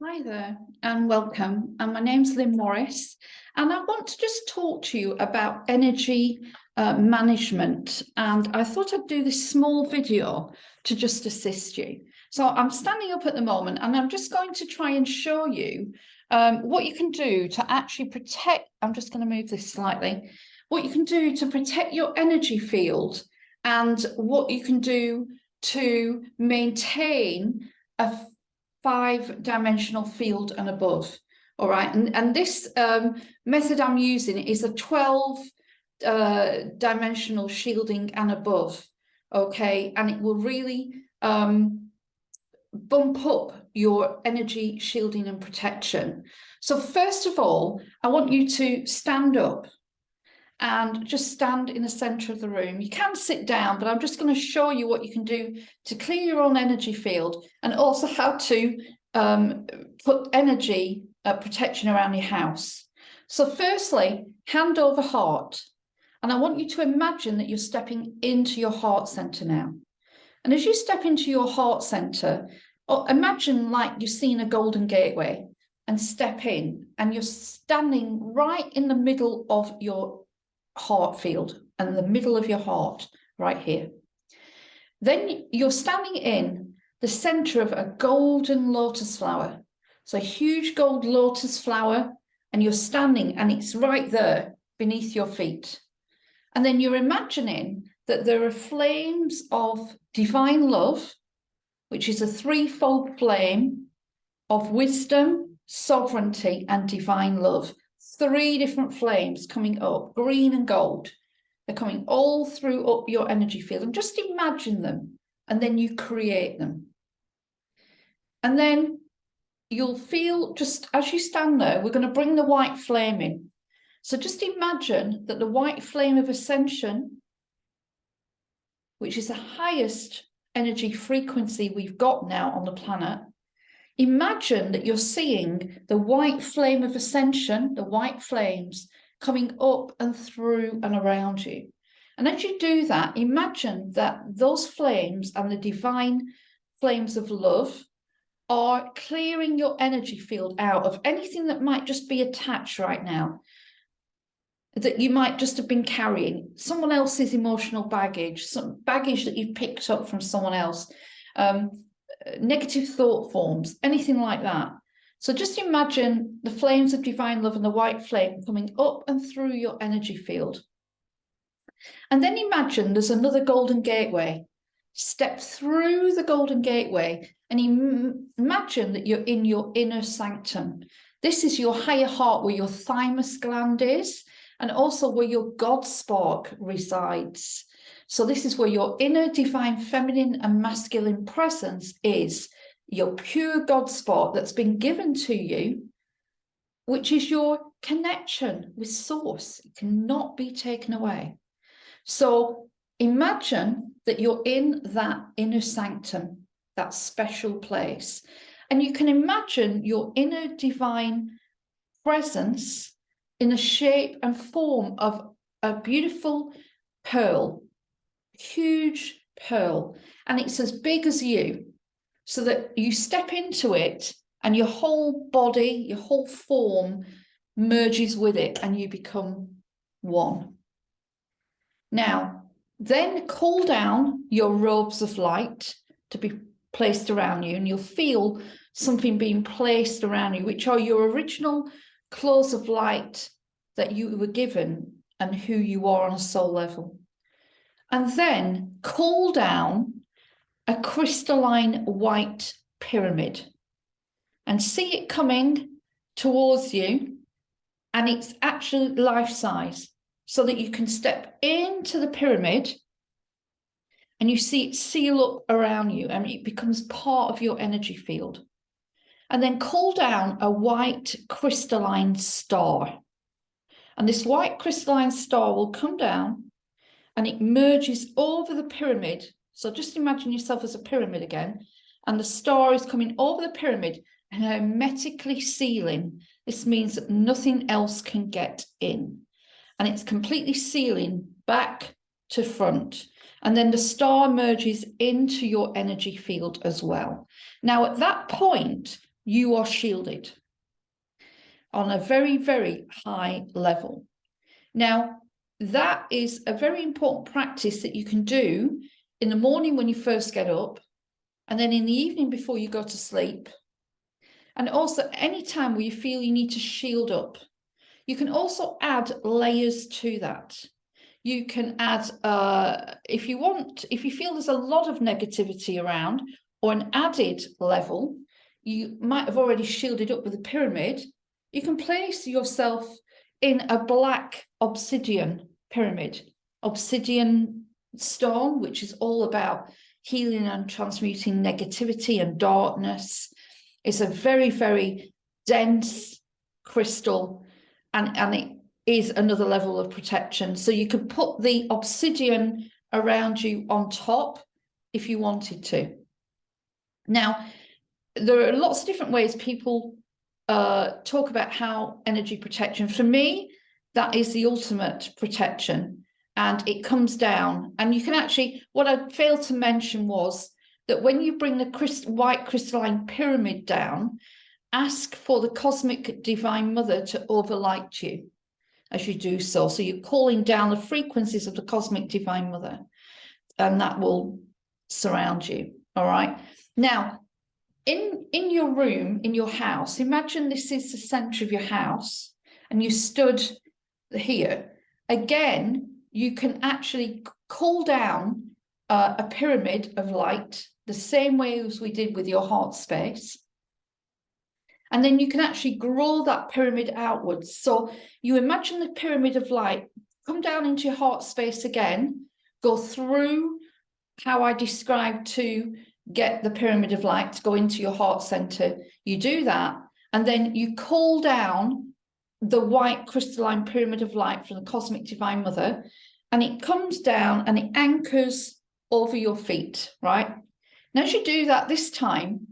Hi there and welcome. And my name's Lynn Morris, and I want to just talk to you about energy management. And I thought I'd do this small video to just assist you. So I'm standing up at the moment and I'm just going to try and show you what you can do to actually protect. I'm just going to move this slightly. What you can do to protect your energy field and what you can do to maintain a 5-dimensional field and above. All right, and this method I'm using is a 12 dimensional shielding and above. Okay, and it will really bump up your energy shielding and protection. So first of all, I want you to stand up and just stand in the center of the room. You can sit down, but I'm just going to show you what you can do to clear your own energy field and also how to put energy protection around your house. So firstly, hand over heart. And I want you to imagine that you're stepping into your heart center now. And as you step into your heart center, imagine like you're seeing a golden gateway and step in and you're standing right in the middle of your heart field and the middle of your heart right here. Then you're standing in the center of a golden lotus flower. So a huge gold lotus flower, and you're standing and it's right there beneath your feet. And then you're imagining that there are flames of divine love, which is a threefold flame of wisdom, sovereignty, and divine love. 3 different flames coming up, green and gold. They're coming all through up your energy field. And just imagine them, and then you create them. And then you'll feel, just as you stand there, we're going to bring the white flame in. So just imagine that the white flame of ascension, which is the highest energy frequency we've got now on the planet, imagine that you're seeing the white flame of ascension, the white flames coming up and through and around you. And as you do that, imagine that those flames and the divine flames of love are clearing your energy field out of anything that might just be attached right now, that you might just have been carrying, someone else's emotional baggage, some baggage that you've picked up from someone else, negative thought forms, anything like that. So just imagine the flames of divine love and the white flame coming up and through your energy field. And then imagine there's another golden gateway. Step through the golden gateway and imagine that you're in your inner sanctum. This is your higher heart, where your thymus gland is, and also where your God spark resides. So this is where your inner divine feminine and masculine presence is, your pure God spark that's been given to you, which is your connection with source. It cannot be taken away. So imagine that you're in that inner sanctum, that special place. And you can imagine your inner divine presence in a shape and form of a beautiful pearl, huge pearl, and it's as big as you, so that you step into it and your whole body, your whole form merges with it and you become one. Now, then call down your robes of light to be placed around you, and you'll feel something being placed around you, which are your original clothes of light that you were given and who you are on a soul level. And then call down a crystalline white pyramid and see it coming towards you, and it's actually life-size, so that you can step into the pyramid and you see it seal up around you and it becomes part of your energy field. And then call down a white crystalline star. And this white crystalline star will come down and it merges over the pyramid. So just imagine yourself as a pyramid again, and the star is coming over the pyramid and hermetically sealing. This means that nothing else can get in. And it's completely sealing back to front. And then the star merges into your energy field as well. Now, at that point, you are shielded on a very, very high level. Now, that is a very important practice that you can do in the morning when you first get up, and then in the evening before you go to sleep, and also any time where you feel you need to shield up. You can also add layers to that. You can add, if you want, if you feel there's a lot of negativity around, or an added level, you might have already shielded up with a pyramid. You can place yourself in a black obsidian pyramid, obsidian stone, which is all about healing and transmuting negativity and darkness. It's a very, very dense crystal, and it is another level of protection. So you could put the obsidian around you on top if you wanted to. Now, there are lots of different ways people talk about how energy protection. For me, that is the ultimate protection, and it comes down. And you can actually, what I failed to mention was that when you bring the white crystalline pyramid down, ask for the cosmic divine mother to overlight you as you do so. So you're calling down the frequencies of the cosmic divine mother, and that will surround you. All right. Now, in your room, in your house, imagine this is the center of your house and you stood here. Again, you can actually call down a pyramid of light the same way as we did with your heart space. And then you can actually grow that pyramid outwards. So you imagine the pyramid of light, come down into your heart space again, go through how I described to get the pyramid of light to go into your heart center. You do that, and then you call down the white crystalline pyramid of light from the cosmic divine mother, and it comes down and it anchors over your feet, right? And as you do that this time,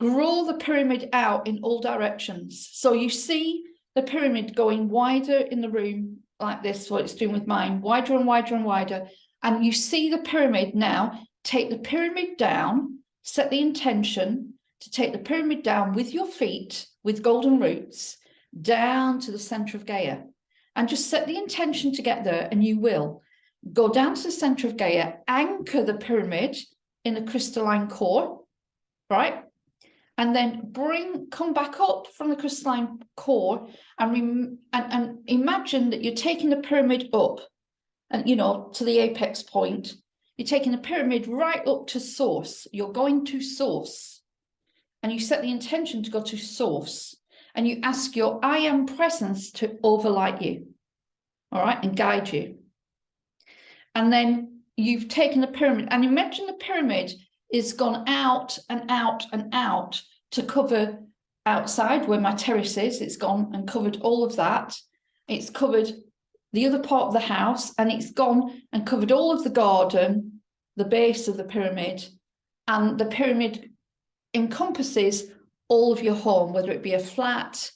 grow the pyramid out in all directions. So you see the pyramid going wider in the room like this, what it's doing with mine, wider and wider and wider. And you see the pyramid now, take the pyramid down, set the intention to take the pyramid down with your feet, with golden roots, down to the center of Gaia. And just set the intention to get there, and you will. Go down to the center of Gaia, anchor the pyramid in the crystalline core, right? And then come back up from the crystalline core and imagine that you're taking the pyramid up, and to the apex point. You're taking the pyramid right up to source. You're going to source, and you set the intention to go to source, and you ask your I am presence to overlight you, all right, and guide you. And then you've taken the pyramid, and imagine the pyramid is gone out and out and out to cover outside where my terrace is. It's gone and covered all of that. It's covered the other part of the house, and it's gone and covered all of the garden, the base of the pyramid, and the pyramid encompasses all of your home, whether it be a flat,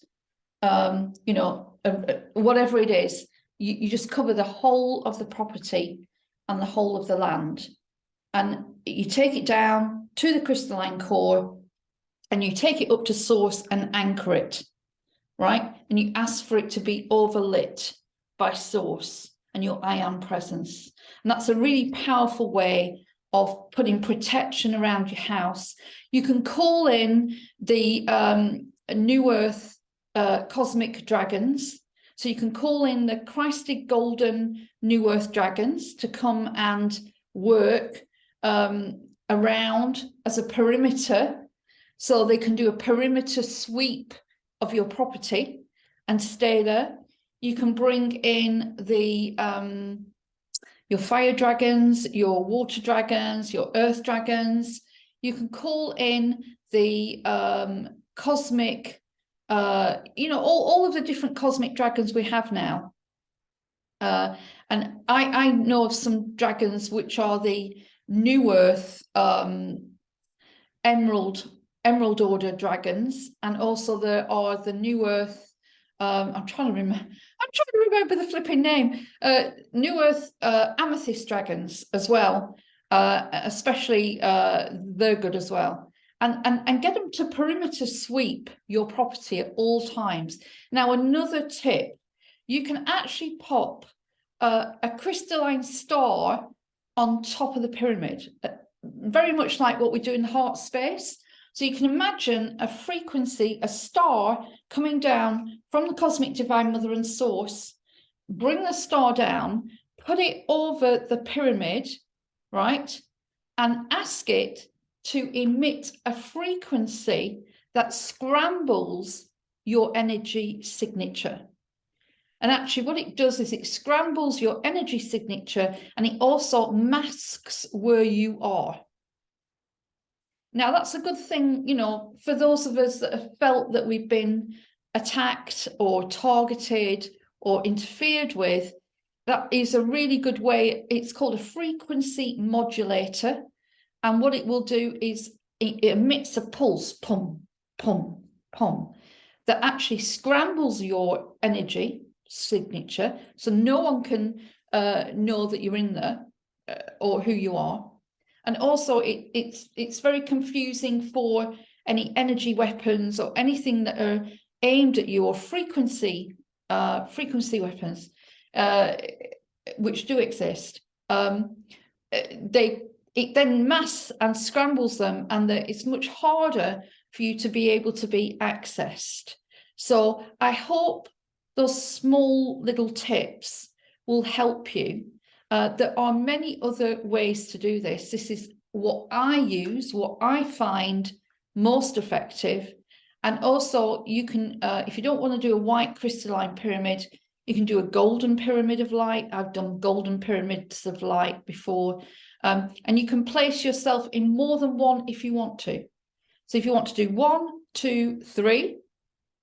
whatever it is. You just cover the whole of the property and the whole of the land. And you take it down to the crystalline core, and you take it up to source and anchor it, right? And you ask for it to be overlit by source and your I am presence. And that's a really powerful way of putting protection around your house. You can call in the New Earth cosmic dragons. So you can call in the Christed golden New Earth dragons to come and work around as a perimeter. So they can do a perimeter sweep of your property and stay there. You can bring in the your fire dragons, your water dragons, your earth dragons. You can call in the cosmic, all of the different cosmic dragons we have now. And I know of some dragons which are the New Earth Emerald Order dragons, and also there are the New Earth. I'm trying to remember the flipping name. New Earth Amethyst dragons as well, especially they're good as well. and get them to perimeter sweep your property at all times. Now, another tip, you can actually pop a crystalline star on top of the pyramid, very much like what we do in the heart space. So you can imagine a frequency, a star coming down from the cosmic divine mother and source, bring the star down, put it over the pyramid, right? And ask it to emit a frequency that scrambles your energy signature. And actually what it does is it scrambles your energy signature, and it also masks where you are. Now, that's a good thing, you know, for those of us that have felt that we've been attacked or targeted or interfered with. That is a really good way. It's called a frequency modulator. And what it will do is it emits a pulse, pum, pum, pum, that actually scrambles your energy signature. So no one can know that you're in there or who you are. And also it's very confusing for any energy weapons or anything that are aimed at you, or frequency weapons, which do exist. It then masks and scrambles them, and it's much harder for you to be able to be accessed. So I hope those small little tips will help you. There are many other ways to do this. This is what I use, what I find most effective. And also you can, if you don't want to do a white crystalline pyramid, you can do a golden pyramid of light. I've done golden pyramids of light before. And you can place yourself in more than one if you want to. So if you want to do 1, 2, 3,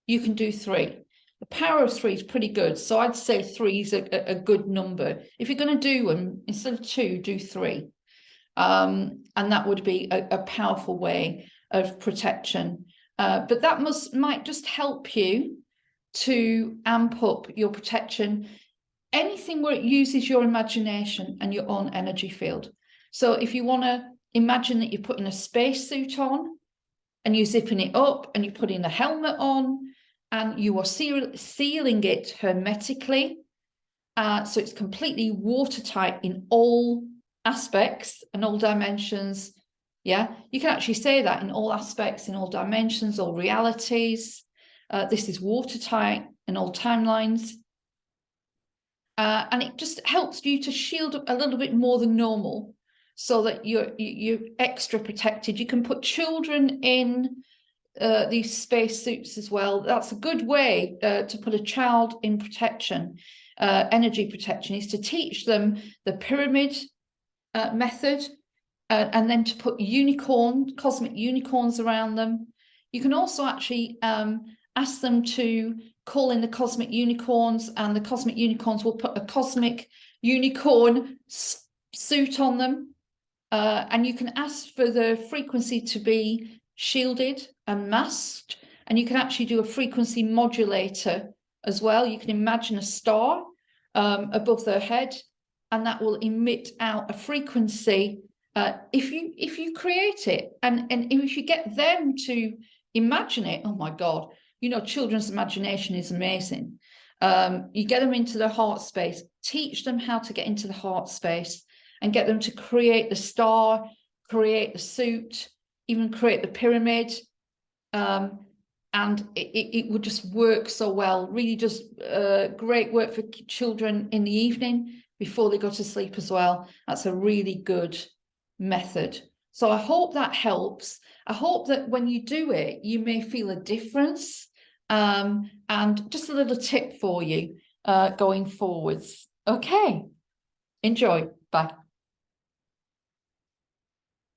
you can do 3. The power of 3 is pretty good. So I'd say 3 is a good number. If you're going to do them, instead of 2, do 3. And that would be a powerful way of protection. But that might just help you to amp up your protection. Anything where it uses your imagination and your own energy field. So if you want to imagine that you're putting a spacesuit on and you're zipping it up and you're putting a helmet on and you are sealing it hermetically, so it's completely watertight in all aspects and all dimensions. Yeah, you can actually say that in all aspects, in all dimensions, all realities. This is watertight in all timelines. And it just helps you to shield up a little bit more than normal, so that you're extra protected. You can put children in these space suits as well. That's a good way to put a child in protection, energy protection, is to teach them the pyramid method, and then to put cosmic unicorns around them. You can also actually ask them to call in the cosmic unicorns, and the cosmic unicorns will put a cosmic unicorn suit on them. And you can ask for the frequency to be shielded and masked, and you can actually do a frequency modulator as well. You can imagine a star above their head, and that will emit out a frequency if you create it, and if you get them to imagine it. Oh my God, you know, children's imagination is amazing. You get them into the heart space, teach them how to get into the heart space, and get them to create the star, create the suit, even create the pyramid. And it would just work so well. Really just great work for children in the evening before they go to sleep as well. That's a really good method. So I hope that helps. I hope that when you do it, you may feel a difference. And just a little tip for you going forwards. Okay, enjoy. Bye.